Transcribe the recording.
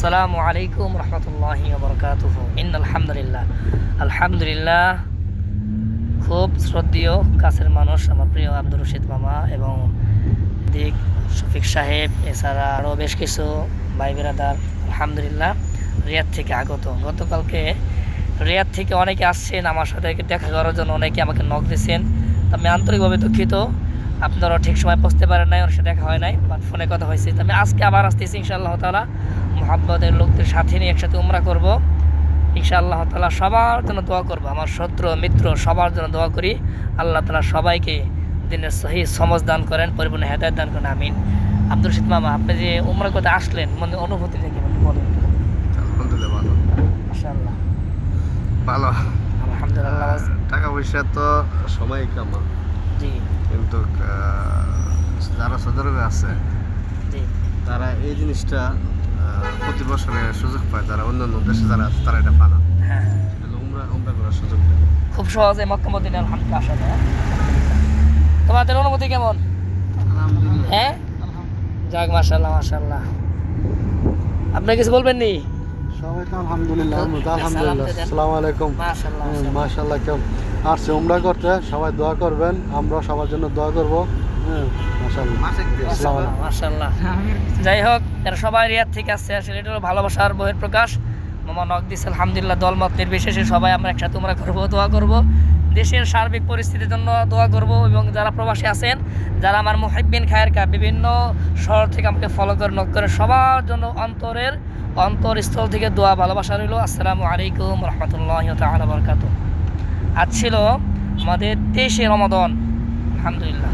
আসসালামু আলাইকুম রহমতুল্লাহি ওয়া বারাকাতুহু। ইন্নাল হামদুলিল্লাহ, আলহামদুলিল্লাহ। খুব শ্রদ্ধেয় কাছের মানুষ আমার প্রিয় আব্দুর রশিদ মামা এবং দিক শফিক সাহেব, এছাড়া আরও বেশ কিছু ভাই বেরাদার আলহামদুলিল্লাহ রিয়াদ থেকে আগত। গতকালকে রিয়াদ থেকে অনেকে আসছেন আমার সাথে দেখা করার জন্য, অনেকে আমাকে নক দিয়েছেন। আমি আন্তরিকভাবে দুঃখিত, আপনারা ঠিক সময় পৌঁছতে পারেন নাই, ওর সাথে দেখা হয় নাই, বাট ফোনে কথা হয়েছে। আমি আজকে আবার আসতেছি ইনশাআল্লাহ তাআলা, মুহাব্বতের লোকদের সাথে নিয়ে একসাথে উমরা করব ইনশাআল্লাহ তাআলা। সবার জন্য দোয়া করব, আমার শত্রু মিত্র সবার জন্য দোয়া করি। আল্লাহ তাআলা সবাইকে দিনের সহি সমজ দান করেন, পরিপূর্ণ হেদায়েত দান করেন, আমিন। আব্দুর রশিদ মামা, আপনি যে উমরা করতে আসলেন, মানে অনুভূতিটা কেমন বলেন? আলহামদুলিল্লাহ ভালো। মাশাআল্লাহ ভালো। আলহামদুলিল্লাহ। টাকা পয়সা তো সময় কামা, জি কিন্তু যারা সৌদি আরবে আছে জি তারা এই জিনিসটা প্রতি বছরে সুযোগ পায়, যারা অন্যান্য দেশে যারা আছে তারা এটা পায় না। হ্যাঁ, উমরা করার সুযোগ দেয়। খুব সহজে মক্কা মদিনা আলহামদুলিল্লাহ আসা যায়। তোমাদের অনুভূতি কেমন? হ্যাঁ, যাক মাশাআল্লাহ মাশাআল্লাহ। আপনি কিছু বলবেন নি? সবাই তো আলহামদুলিল্লাহ, আলহামদুলিল্লাহ। আসসালামু আলাইকুম। মাশাআল্লাহ মাশাআল্লাহ। কেমন আসছে উমরা করতে? সবাই দোয়া করবেন, আমরা সবার জন্য দোয়া করবো। মাশাআল্লাহ। মাশাআল্লাহ মাশাআল্লাহ। যাই হোক, এরা সবাই রিয়াদ থেকে আসছে, আসলে এটা হলো ভালোবাসার বহির প্রকাশ। মামা নক দিচ্ছে আলহামদুলিল্লাহ, দলমত নির্বিশেষে সবাই আমরা একসাথে উমরা করবো, দোয়া করব, দেশের সার্বিক পরিস্থিতির জন্য দোয়া করব। এবং যারা প্রবাসী আছেন, যারা আমার মুহিব্বিন খায়ের কা বিভিন্ন শহর থেকে আমাকে ফলো করে নক করে, সবার জন্য অন্তরস্থল থেকে দোয়া ভালোবাসা রইল। আসসালামু আলাইকুম রহমতুল্লাহি তাআলা বারাকাতুহু। আজ ছিল আমাদের 23শে রমাদান, আলহামদুলিল্লাহ।